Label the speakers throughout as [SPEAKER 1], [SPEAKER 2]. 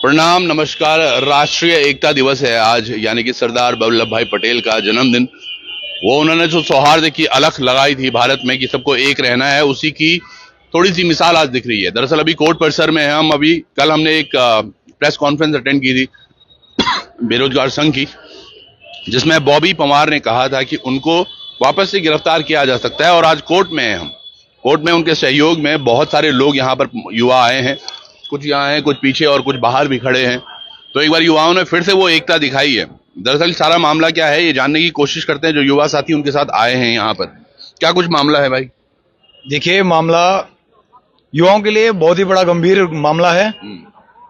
[SPEAKER 1] प्रणाम, नमस्कार। राष्ट्रीय एकता दिवस है आज, यानी कि सरदार वल्लभ भाई पटेल का जन्मदिन। वो उन्होंने जो सौहार्द की अलख लगाई थी भारत में कि सबको एक रहना है, उसी की थोड़ी सी मिसाल आज दिख रही है। दरअसल अभी कोर्ट परिसर में हम कल हमने एक प्रेस कॉन्फ्रेंस अटेंड की थी बेरोजगार संघ की, जिसमें बॉबी पंवार ने कहा था कि उनको वापस से गिरफ्तार किया जा सकता है। और आज कोर्ट में हैं हम, कोर्ट में उनके सहयोग में बहुत सारे लोग यहाँ पर युवा आए हैं, कुछ यहाँ हैं, कुछ पीछे और कुछ बाहर भी खड़े हैं। तो एक बार युवाओं ने फिर से वो एकता दिखाई है। दरअसल सारा मामला क्या है ये जानने की कोशिश करते हैं जो युवा साथी उनके साथ आए हैं यहाँ पर। क्या कुछ मामला है भाई?
[SPEAKER 2] देखिए, मामला युवाओं के लिए बहुत ही बड़ा गंभीर मामला है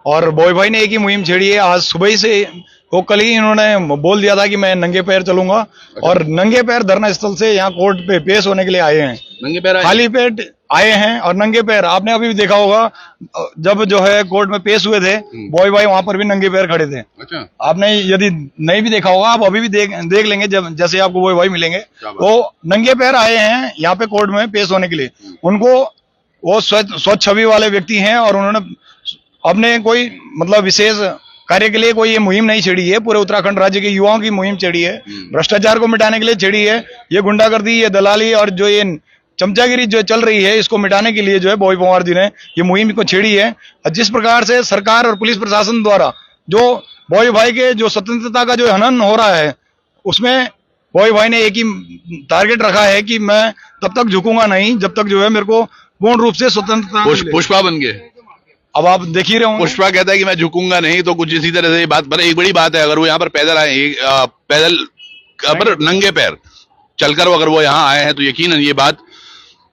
[SPEAKER 2] और बॉय भाई ने एक ही मुहिम छेड़ी है। आज सुबह ही से वो कल ही इन्होंने बोल दिया था कि मैं नंगे पैर चलूंगा और नंगे पैर धरना स्थल से यहाँ कोर्ट पे पेश होने के लिए आए हैं।
[SPEAKER 1] नंगे पैर
[SPEAKER 2] खाली पेट आए हैं और नंगे पैर। आपने अभी भी देखा होगा जब जो है कोर्ट में पेश हुए थे, बॉय भाई वहां पर भी नंगे पैर खड़े थे।
[SPEAKER 1] अच्छा,
[SPEAKER 2] आपने यदि नहीं भी देखा होगा, आप अभी भी देख लेंगे जब जैसे आपको बॉय भाई मिलेंगे। वो नंगे पैर आए हैं यहाँ पे कोर्ट में पेश होने के लिए। उनको वो स्वच्छ छवि वाले व्यक्ति हैं और उन्होंने अपने कोई मतलब विशेष कार्य के लिए कोई ये मुहिम नहीं छेड़ी है। पूरे उत्तराखंड राज्य के युवाओं की मुहिम छेड़ी है, भ्रष्टाचार को मिटाने के लिए छेड़ी है। ये गुंडागर्दी, ये दलाली और जो ये चमचागिरी जो चल रही है, इसको मिटाने के लिए जो है बॉबी पंवार जी ने ये मुहिम को छेड़ी है। और जिस प्रकार से सरकार और पुलिस प्रशासन द्वारा जो बॉबी भाई के जो स्वतंत्रता का जो हनन हो रहा है, उसमें बॉबी भाई ने एक ही टारगेट रखा है कि मैं तब तक झुकूंगा नहीं जब तक जो है मेरे को पूर्ण रूप से स्वतंत्रता मिले।
[SPEAKER 1] पुष्पा बन गए।
[SPEAKER 2] अब आप देख ही रहे होंगे,
[SPEAKER 1] पुष्पा कहता है कि मैं झुकूंगा नहीं, तो कुछ इसी तरह से ये बात। पर एक बड़ी बात है, अगर वो यहाँ पर पैदल आए, पैदल पर नंगे पैर चलकर अगर वो यहाँ आए हैं, तो यकीनन ये बात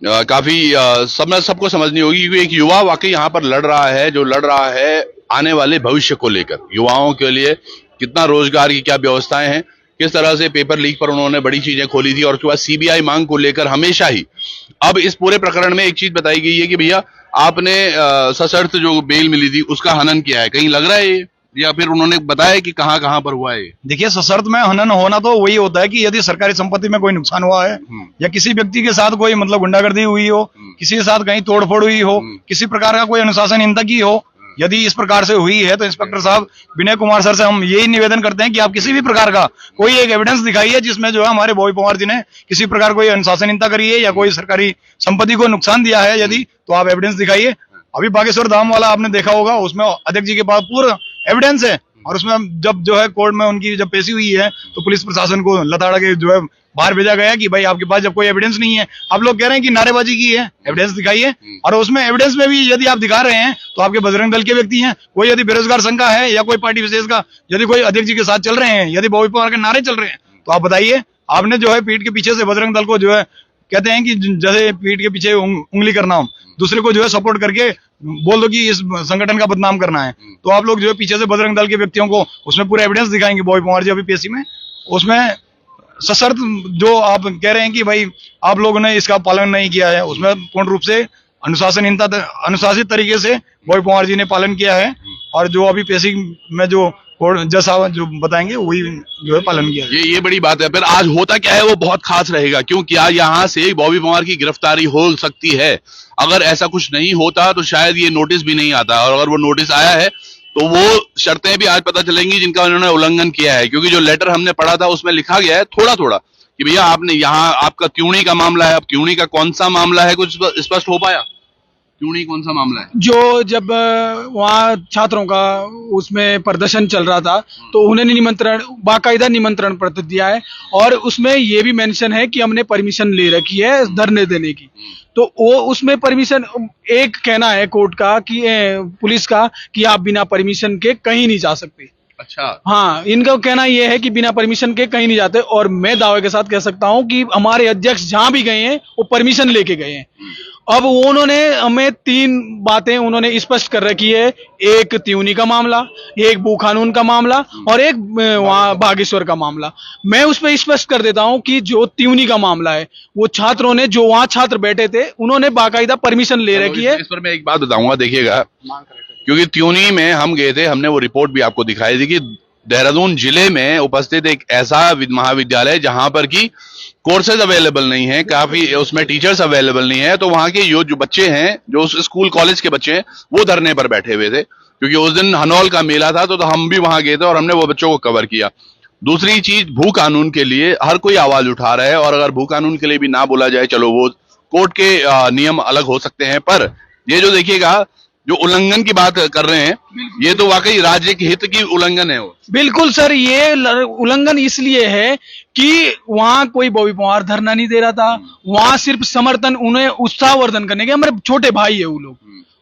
[SPEAKER 1] काफी सबको समझनी होगी, क्योंकि एक युवा वाकई यहाँ पर लड़ रहा है, जो लड़ रहा है आने वाले भविष्य को लेकर। युवाओं के लिए कितना रोजगार की क्या व्यवस्थाएं हैं, किस तरह से पेपर लीक पर उन्होंने बड़ी चीजें खोली थी, और उसके बाद सीबीआई मांग को लेकर हमेशा ही। अब इस पूरे प्रकरण में एक चीज बताई गई है कि भैया आपने सशर्त जो बेल मिली थी उसका हनन किया है। कहीं लग रहा है ये, या फिर उन्होंने बताया कि कहां कहां पर हुआ है?
[SPEAKER 2] देखिए, सशर्त में हनन होना तो वही होता है कि यदि सरकारी संपत्ति में कोई नुकसान हुआ है या किसी व्यक्ति के साथ कोई मतलब गुंडागर्दी हुई हो, किसी के साथ कहीं तोड़फोड़ हुई हो, किसी प्रकार का कोई अनुशासनहीनता की हो, यदि इस प्रकार से हुई है, तो इंस्पेक्टर साहब विनय कुमार सर से हम यही निवेदन करते हैं कि आप किसी भी प्रकार का कोई एक एविडेंस दिखाइए जिसमें जो है हमारे बॉबी पंवार जी ने किसी प्रकार कोई अनुशासनहीनता करी है या कोई सरकारी संपत्ति को नुकसान दिया है। यदि तो आप एविडेंस दिखाइए। अभी बागेश्वर धाम वाला आपने देखा होगा, उसमें अध्यक्ष जी के पास पूरा एविडेंस है और उसमें जब जो है कोर्ट में उनकी जब पेशी हुई है तो पुलिस प्रशासन को लताड़ा के जो है बाहर भेजा गया कि भाई आपके पास जब कोई एविडेंस नहीं है, आप लोग कह रहे हैं कि नारेबाजी की है, एविडेंस दिखाइए। और उसमें एविडेंस में भी यदि आप दिखा रहे हैं तो आपके बजरंग दल के व्यक्ति हैं, कोई यदि बेरोजगार संघ का है या कोई पार्टी विशेष का, यदि कोई अध्यक्ष जी के साथ चल रहे हैं, यदि बॉबी पंवार के नारे चल रहे हैं, तो आप बताइए। आपने जो है पीठ के पीछे से बजरंग दल को जो है कहते हैं कि जैसे पीठ के पीछे उंगली करना, दूसरे को जो है सपोर्ट करके बोल दो कि इस संगठन का बदनाम करना है, तो आप लोग जो है पीछे से बजरंग दल के व्यक्तियों को उसमें पूरा एविडेंस दिखाएंगे बॉबी पंवार जी अभी पेशी में। उसमें सशर्त जो आप कह रहे हैं कि भाई आप लोगों ने इसका पालन नहीं किया है, उसमें पूर्ण रूप से अनुशासित तरीके से बॉबी पंवार जी ने पालन किया है और जो अभी पेशी में जो जैसा जो बताएंगे वही जो है पालन किया है।
[SPEAKER 1] ये बड़ी बात है। फिर आज होता क्या है वो बहुत खास रहेगा, क्योंकि आज यहाँ से बॉबी पंवार की गिरफ्तारी हो सकती है। अगर ऐसा कुछ नहीं होता तो शायद ये नोटिस भी नहीं आता, और अगर वो नोटिस आया है तो वो शर्तें भी आज पता चलेंगी जिनका उन्होंने उल्लंघन किया है। क्योंकि जो लेटर हमने पढ़ा था उसमें लिखा गया है थोड़ा थोड़ा कि भैया आपने यहाँ आपका क्यूनी का मामला है। अब क्यूनी का कौन सा मामला है कुछ स्पष्ट हो पाया? क्यूनी कौन सा मामला है?
[SPEAKER 3] जो जब वहाँ छात्रों का उसमें प्रदर्शन चल रहा था तो उन्हें बाकायदा निमंत्रण पत्र दिया है और उसमें ये भी मेंशन है कि हमने परमिशन ले रखी है धरने देने की। तो वो उसमें परमिशन, एक कहना है कोर्ट का कि पुलिस का कि आप बिना परमिशन के कहीं नहीं जा सकते।
[SPEAKER 1] अच्छा,
[SPEAKER 3] हाँ, इनका कहना यह है कि बिना परमिशन के कहीं नहीं जाते। और मैं दावे के साथ कह सकता हूं कि हमारे अध्यक्ष जहां भी गए हैं वो परमिशन लेके गए हैं। अब उन्होंने हमें 3 बातें उन्होंने स्पष्ट कर रखी है, एक त्यूनी का मामला, एक भू कानून का मामला और एक वहाँ बागेश्वर का मामला। मैं उस पर स्पष्ट कर देता हूं कि जो त्यूनी का मामला है वो छात्रों ने, जो वहाँ छात्र बैठे थे, उन्होंने बाकायदा परमिशन ले रखी है।
[SPEAKER 1] इस पर मैं एक बात बताऊंगा, देखिएगा, क्योंकि त्यूनी में हम गए थे, हमने वो रिपोर्ट भी आपको दिखाई थी कि देहरादून जिले में उपस्थित एक ऐसा महाविद्यालय जहां पर की कोर्सेज अवेलेबल नहीं है, काफी उसमें टीचर्स अवेलेबल नहीं है, तो वहां के जो बच्चे हैं, जो स्कूल कॉलेज के बच्चे हैं, वो धरने पर बैठे हुए थे। क्योंकि उस दिन हनौल का मेला था, तो हम भी वहां गए थे और हमने वो बच्चों को कवर किया। दूसरी चीज, भू कानून के लिए हर कोई आवाज उठा रहा है, और अगर भू कानून के लिए भी ना बोला जाए, चलो वो कोर्ट के नियम अलग हो सकते हैं, पर ये जो देखिएगा, जो उल्लंघन की बात कर रहे हैं, ये तो वाकई राज्य के हित की उल्लंघन है वो।
[SPEAKER 3] बिल्कुल सर, ये उल्लंघन इसलिए है कि वहां कोई बॉबी पवार धरना नहीं दे रहा था, वहां सिर्फ समर्थन, उन्हें उत्साहवर्धन करने के, हमारे छोटे भाई है वो लोग,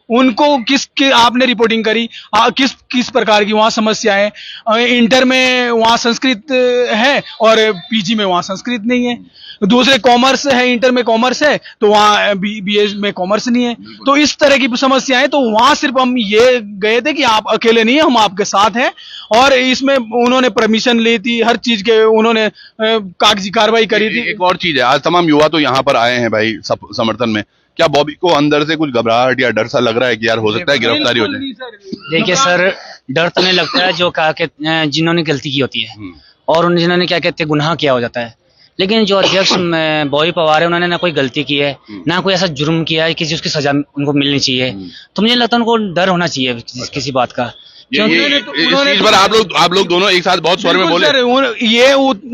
[SPEAKER 3] उनको किसके आपने रिपोर्टिंग करी, किस प्रकार की वहां समस्याएं, इंटर में वहां संस्कृत है और पीजी में वहां संस्कृत नहीं है, दूसरे कॉमर्स है, इंटर में कॉमर्स है तो वहां बीए में कॉमर्स नहीं है, तो इस तरह की समस्याएं, तो वहां सिर्फ हम ये गए थे कि आप अकेले नहीं है, हम आपके साथ हैं, और इसमें उन्होंने परमिशन ली थी, हर चीज के उन्होंने कागजी कार्रवाई करी थी।
[SPEAKER 1] एक और चीज है, आज तमाम युवा तो यहाँ पर आए हैं भाई समर्थन में, क्या बॉबी को अंदर से कुछ घबराहट या डर सा लग रहा है कि यार हो सकता है गिरफ्तारी हो जाए?
[SPEAKER 4] देखिए सर, डर तो नहीं लगता है, जो कहा कि जिन्होंने गलती की होती है और उन जिन्होंने क्या कहते हैं गुनाह किया हो जाता है, लेकिन जो अध्यक्ष बॉबी पवार है, उन्होंने ना कोई गलती की है, ना कोई ऐसा जुर्म किया है किसी उसकी सजा उनको मिलनी चाहिए, तो मुझे लगता है उनको डर होना चाहिए किसी बात का।
[SPEAKER 1] इस चीज पर आप लोग दोनों एक साथ बहुत स्वर में बोले।
[SPEAKER 3] ये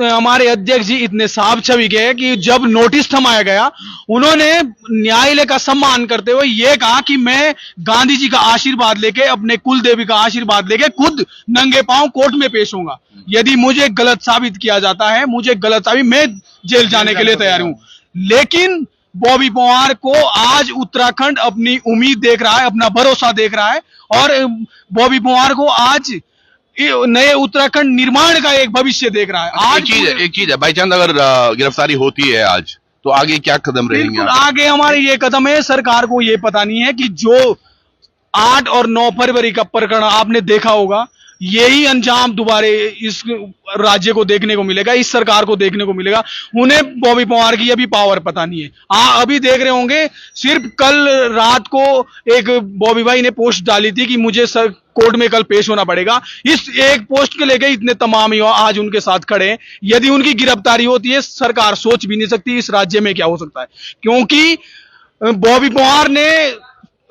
[SPEAKER 3] हमारे अध्यक्ष जी इतने साफ छवि के हैं कि जब नोटिस थमाया गया, उन्होंने न्यायालय का सम्मान करते हुए ये कहा कि मैं गांधी जी का आशीर्वाद लेके, अपने कुल देवी का आशीर्वाद लेके खुद नंगे पांव कोर्ट में पेश होऊंगा, यदि मुझे गलत साबित किया जाता है, मुझे गलत साबित, मैं जेल जाने के लिए तैयार हूं। लेकिन बॉबी पवार को आज उत्तराखंड अपनी उम्मीद देख रहा है, अपना भरोसा देख रहा है, और बॉबी पवार को आज नए उत्तराखंड निर्माण का एक भविष्य देख रहा है। आज
[SPEAKER 1] एक चीज है, बाई चांस अगर गिरफ्तारी होती है आज, तो आगे क्या कदम रहेंगे?
[SPEAKER 3] आगे हमारे ये कदम है, सरकार को ये पता नहीं है कि जो 8 और 9 फरवरी का प्रकरण आपने देखा होगा, यही अंजाम दोबारा इस राज्य को देखने को मिलेगा, इस सरकार को देखने को मिलेगा। उन्हें बॉबी पवार की अभी पावर पता नहीं है। अभी देख रहे होंगे, सिर्फ कल रात को एक बॉबी भाई ने पोस्ट डाली थी कि मुझे कोर्ट में कल पेश होना पड़ेगा। इस एक पोस्ट के लेके इतने तमाम युवा आज उनके साथ खड़े हैं। यदि उनकी गिरफ्तारी होती है, सरकार सोच भी नहीं सकती इस राज्य में क्या हो सकता है, क्योंकि बॉबी पवार ने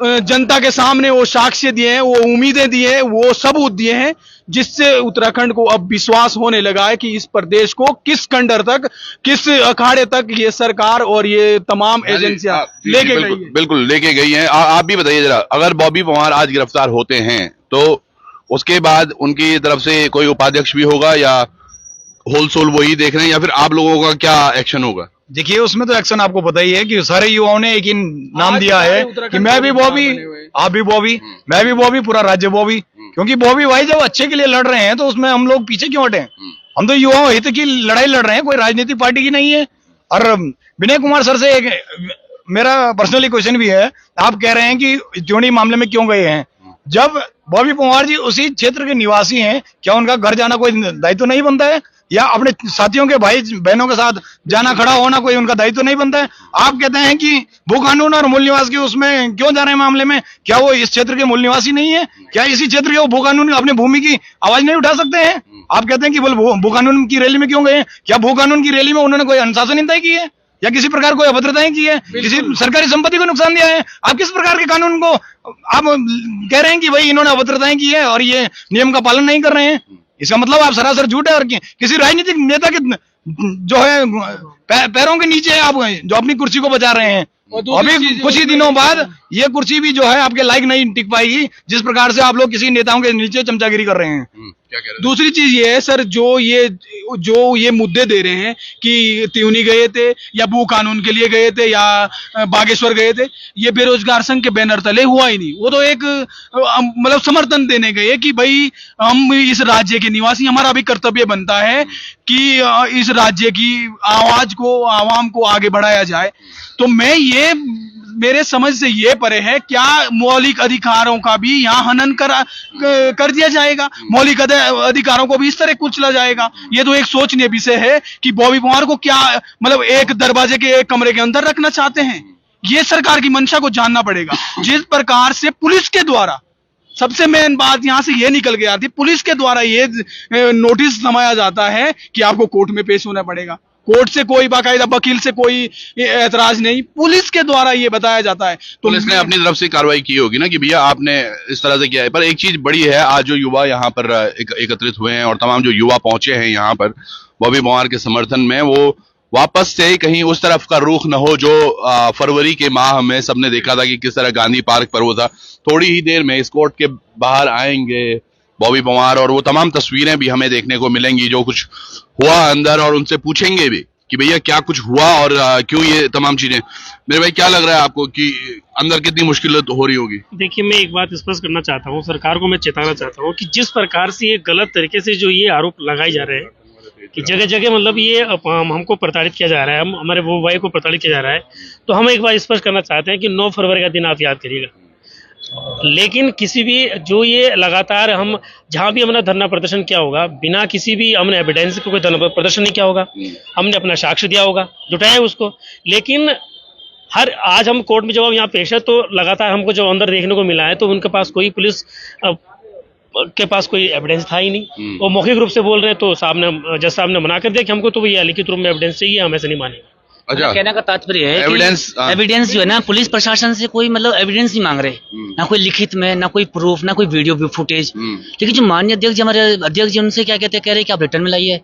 [SPEAKER 3] जनता के सामने वो साक्ष्य दिए हैं, वो उम्मीदें दी हैं, वो सबूत दिए हैं, जिससे उत्तराखंड को अब विश्वास होने लगा है कि इस प्रदेश को किस खंडर तक, किस अखाड़े तक ये सरकार और ये तमाम एजेंसियां लेके गई है।
[SPEAKER 1] बिल्कुल लेके गई हैं। आप भी बताइए जरा, अगर बॉबी पवार आज गिरफ्तार होते हैं तो उसके बाद उनकी तरफ से कोई उपाध्यक्ष भी होगा, या होल सोल वही देख रहे हैं, या फिर आप लोगों का क्या एक्शन होगा?
[SPEAKER 2] देखिए, उसमें तो एक्शन आपको पता ही है कि सारे युवाओं ने एक ही नाम दिया है कि मैं भी बॉबी, आप भी बॉबी, मैं भी बॉबी, पूरा राज्य बॉबी। क्योंकि बॉबी भाई जब अच्छे के लिए लड़ रहे हैं तो उसमें हम लोग पीछे क्यों हटे? हम तो युवाओं हित की लड़ाई लड़ रहे हैं, कोई राजनीतिक पार्टी की नहीं है। और विनय कुमार सर से एक मेरा पर्सनली क्वेश्चन भी है, आप कह रहे हैं कि चोरी मामले में क्यों गए हैं? जब बॉबी पवार जी उसी क्षेत्र के निवासी हैं, क्या उनका घर जाना कोई दायित्व नहीं बनता है? या अपने साथियों के भाई बहनों के साथ जाना खड़ा होना कोई उनका दायित्व नहीं बनता है? आप कहते हैं कि भू कानून और मूल निवास के उसमें क्यों जा रहे हैं मामले में? क्या वो इस क्षेत्र के मूल निवासी नहीं है? क्या इसी क्षेत्र के वो भू कानून अपनी भूमि की आवाज नहीं उठा सकते हैं? आप कहते हैं कि बोल भू कानून की रैली में क्यों गए हैं? क्या भू कानून की रैली में उन्होंने कोई अनुशासनहीनता की है, या किसी प्रकार कोई अभद्रताएं की है, किसी सरकारी संपत्ति को नुकसान दिया है? आप किस प्रकार के कानून को आप कह रहे हैं कि भाई इन्होंने अभद्रताएं की है और ये नियम का पालन नहीं कर रहे हैं? इसका मतलब आप सरासर झूठ है। और किसी राजनीतिक नेता के जो है पैरों के नीचे आप जो अपनी कुर्सी को बचा रहे हैं, अभी कुछ ही दिनों बाद ये कुर्सी भी जो है आपके लायक नहीं टिक पाएगी, जिस प्रकार से आप लोग किसी नेताओं के नीचे चमचागिरी कर रहे हैं।
[SPEAKER 1] क्या कह रहे हैं?
[SPEAKER 3] दूसरी चीज ये है सर, जो ये मुद्दे दे रहे हैं कि त्यूनी गए थे या भू कानून के लिए गए थे या बागेश्वर गए थे, ये बेरोजगार संघ के बैनर तले हुआ ही नहीं। वो तो एक मतलब समर्थन देने गए कि भाई हम इस राज्य के निवासी, हमारा भी कर्तव्य बनता है कि इस राज्य की आवाज को, आवाम को आगे बढ़ाया जाए। तो मैं ये, मेरे समझ से ये परे है, क्या मौलिक अधिकारों का भी यहाँ हनन कर दिया जाएगा? मौलिक अधिकारों को भी इस तरह कुचला जाएगा? ये तो एक सोचनीय विषय है कि बॉबी पवार को क्या मतलब एक दरवाजे के एक कमरे के अंदर रखना चाहते हैं? ये सरकार की मंशा को जानना पड़ेगा। जिस प्रकार से पुलिस के द्वारा, सबसे मेन बात यहां से ये निकल के आती है, पुलिस के द्वारा ये नोटिस थमाया जाता है कि आपको कोर्ट में पेश होना पड़ेगा। कोर्ट से कोई बाकायदा वकील से कोई ऐतराज नहीं, पुलिस के द्वारा ये बताया जाता है। तो
[SPEAKER 1] पुलिस ने अपनी तरफ से कार्रवाई की होगी ना कि भैया आपने इस तरह से किया है। पर एक चीज बड़ी है, आज जो युवा यहाँ पर एकत्रित हुए हैं और तमाम जो युवा पहुंचे हैं यहाँ पर बॉबी पवार के समर्थन में, वो वापस से कहीं उस तरफ का रुख न हो जो फरवरी के माह में सबने देखा था कि किस तरह गांधी पार्क पर वो था। थोड़ी ही देर में इस कोर्ट के बाहर आएंगे बॉबी पवार और वो तमाम तस्वीरें भी हमें देखने को मिलेंगी जो कुछ हुआ अंदर, और उनसे पूछेंगे भी कि भैया क्या कुछ हुआ और क्यों ये तमाम चीजें। मेरे भाई क्या लग रहा है आपको कि अंदर कितनी मुश्किल हो रही होगी? देखिए,
[SPEAKER 5] मैं एक बात स्पष्ट करना चाहता हूँ, सरकार को मैं चेताना चाहता हूँ कि जिस प्रकार से ये गलत तरीके से जो ये आरोप लगाए जा रहे हैं कि जगह जगह मतलब ये हमको प्रताड़ित किया जा रहा है, हम हमारे वो भाई को प्रताड़ित किया जा रहा है, तो हम एक बार स्पष्ट करना चाहते हैं कि 9 फरवरी का दिन आप याद करिएगा। लेकिन किसी भी जो ये लगातार हम जहां भी हमने धरना प्रदर्शन किया होगा, बिना किसी भी हमने एविडेंस को कोई धरना प्रदर्शन नहीं किया होगा, हमने अपना साक्ष्य दिया होगा, जुटाया उसको। लेकिन आज हम कोर्ट में जब हम यहाँ पेश है तो लगातार हमको जो अंदर देखने को मिला है तो उनके पास कोई पुलिस के पास कोई एविडेंस था ही नहीं। वो मौखिक रूप से बोल रहे हैं, तो जज साहब ने मना कर दिया कि हमको तो भैया लिखित रूप में एविडेंस चाहिए, हम ऐसे नहीं मानेंगे।
[SPEAKER 4] अच्छा, कहने का तात्पर्य है एविडेंस जो है ना, पुलिस प्रशासन से कोई मतलब एविडेंस नहीं मांग रहे, ना कोई लिखित में, ना कोई प्रूफ, ना कोई वीडियो फुटेज। लेकिन जो माननीय अध्यक्ष, हमारे अध्यक्ष जी, उनसे क्या कहते हैं, कह रहे हैं कि आप रिटर्न में लाइए,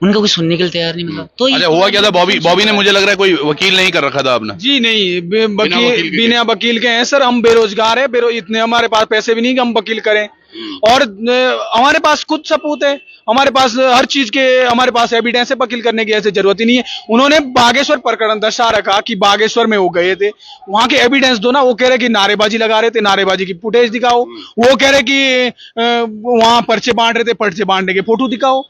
[SPEAKER 4] उनका कोई सुनने के लिए तैयार नहीं मिला। तो
[SPEAKER 1] अच्छा, हुआ क्या था? बॉबी ने मुझे लग रहा है कोई वकील नहीं कर रखा था आपने?
[SPEAKER 3] जी नहीं, बिना वकील के हैं सर, हम बेरोजगार है, इतने हमारे पास पैसे भी नहीं कि हम वकील करें, और हमारे पास खुद सबूत है, हमारे पास हर चीज के हमारे पास एविडेंस है, वकील करने की ऐसे जरूरत ही नहीं है। उन्होंने बागेश्वर प्रकरण दर्शा रखा कि बागेश्वर में वो गए थे, वहां के एविडेंस दो ना। वो कह रहे कि नारेबाजी लगा रहे थे, नारेबाजी की फुटेज दिखाओ। वो कह रहे कि वहां पर्चे बांट रहे थे, पर्चे बांटने के फोटो दिखाओ।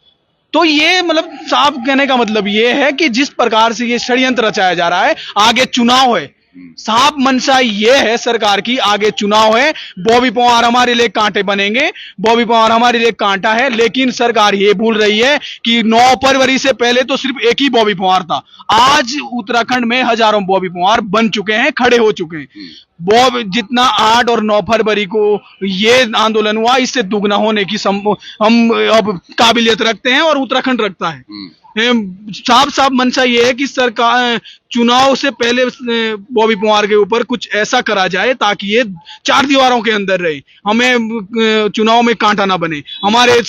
[SPEAKER 3] तो ये मतलब साफ कहने का मतलब ये है कि जिस प्रकार से ये षड्यंत्र रचाया जा रहा है, आगे चुनाव है, साफ मंशा ये है सरकार की, आगे चुनाव है, बॉबी पवार हमारे लिए कांटे बनेंगे, बॉबी पवार हमारे लिए कांटा है। लेकिन सरकार ये भूल रही है कि 9 फरवरी से पहले तो सिर्फ एक ही बॉबी पवार था, आज उत्तराखंड में हजारों बॉबी पवार बन चुके हैं, खड़े हो चुके हैं। जितना 8 और 9 फरवरी को ये आंदोलन हुआ, इससे दुगना होने की हम अब काबिलियत रखते हैं और उत्तराखंड रखता है। साफ मंशा ये है कि सरकार चुनाव से पहले बॉबी पवार के ऊपर कुछ ऐसा करा जाए ताकि ये 4 दीवारों के अंदर रहे, हमें चुनाव में कांटा ना बने, हमारे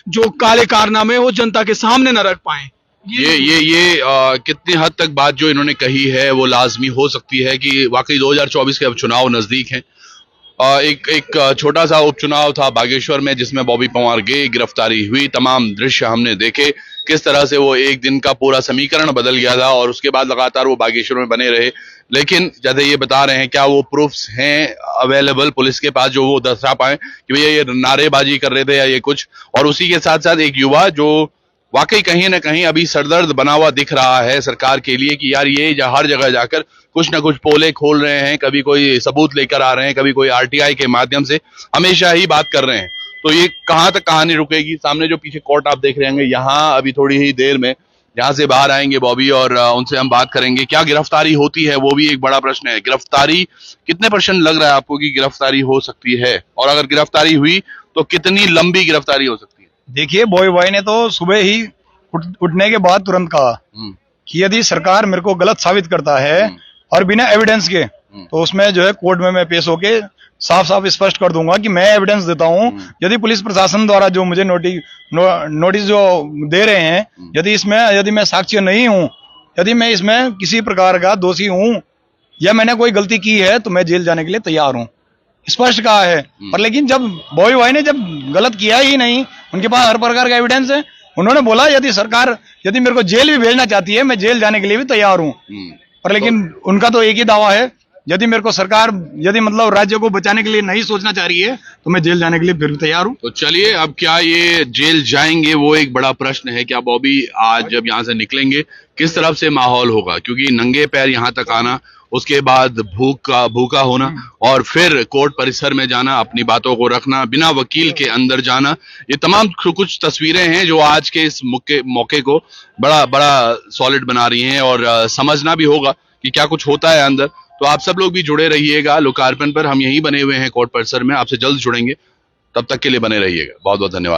[SPEAKER 3] जो काले कारनामे वो जनता के सामने ना रख पाए।
[SPEAKER 1] ये कितनी हद तक बात जो इन्होंने कही है वो लाजमी हो सकती है कि वाकई 2024 के अब चुनाव नजदीक हैं। एक छोटा सा उपचुनाव था बागेश्वर में जिसमें बॉबी पवार गए, गिरफ्तारी हुई, तमाम दृश्य हमने देखे किस तरह से वो एक दिन का पूरा समीकरण बदल गया था और उसके बाद लगातार वो बागेश्वर में बने रहे। लेकिन जैसे ये बता रहे हैं, क्या वो प्रूफ्स हैं अवेलेबल पुलिस के पास जो वो दर्शा पाए कि भैया ये नारेबाजी कर रहे थे या ये कुछ। और उसी के साथ साथ एक युवा जो वाकई कहीं ना कहीं अभी सरदर्द बना हुआ दिख रहा है सरकार के लिए कि यार ये हर जगह जाकर कुछ ना कुछ पोले खोल रहे हैं, कभी कोई सबूत लेकर आ रहे हैं, कभी कोई आरटीआई के माध्यम से हमेशा ही बात कर रहे हैं। तो ये कहां तक कहानी रुकेगी? सामने जो पीछे कोर्ट आप देख रहे होंगे, यहाँ अभी थोड़ी ही देर में यहाँ से बाहर आएंगे बॉबी और उनसे हम बात करेंगे। क्या गिरफ्तारी होती है वो भी एक बड़ा प्रश्न है। गिरफ्तारी कितने % लग रहा है आपको कि गिरफ्तारी हो सकती है, और अगर गिरफ्तारी हुई तो कितनी लंबी गिरफ्तारी हो सकती है?
[SPEAKER 2] देखिए, बॉबी भाई ने तो सुबह ही उठने के बाद तुरंत कहा कि यदि सरकार मेरे को गलत साबित करता है और बिना एविडेंस के, तो उसमें जो है कोर्ट में मैं पेश होके साफ साफ स्पष्ट कर दूंगा कि मैं एविडेंस देता हूं। यदि पुलिस प्रशासन द्वारा जो मुझे नोटिस जो दे रहे हैं, यदि मैं साक्ष्य नहीं हूं, यदि मैं इसमें किसी प्रकार का दोषी हूं या मैंने कोई गलती की है, तो मैं जेल जाने के लिए तैयार हूं, स्पष्ट कहा है। पर लेकिन जब बॉबी भाई ने जब गलत किया ही नहीं, उनके पास हर प्रकार का एविडेंस है, उन्होंने बोला यदि सरकार यदि मेरे को जेल भी भेजना चाहती है, मैं जेल जाने के लिए भी तैयार हूं। पर लेकिन उनका तो एक ही दावा है, यदि मेरे को सरकार यदि मतलब राज्य को बचाने के लिए नहीं सोचना चाह रही है, तो मैं जेल जाने के लिए फिर भी तैयार हूं।
[SPEAKER 1] तो चलिए, अब क्या ये जेल जाएंगे वो एक बड़ा प्रश्न है। क्या बॉबी आज जब यहाँ से निकलेंगे किस तरफ से माहौल होगा, क्योंकि नंगे पैर यहाँ तक आना, उसके बाद भूखा होना और फिर कोर्ट परिसर में जाना, अपनी बातों को रखना, बिना वकील के अंदर जाना, ये तमाम कुछ तस्वीरें हैं जो आज के इस मौके को बड़ा सॉलिड बना रही हैं और समझना भी होगा कि क्या कुछ होता है अंदर। तो आप सब लोग भी जुड़े रहिएगा लोकार्पण पर, हम यहीं बने हुए हैं कोर्ट परिसर में, आपसे जल्द जुड़ेंगे, तब तक के लिए बने रहिएगा। बहुत बहुत धन्यवाद।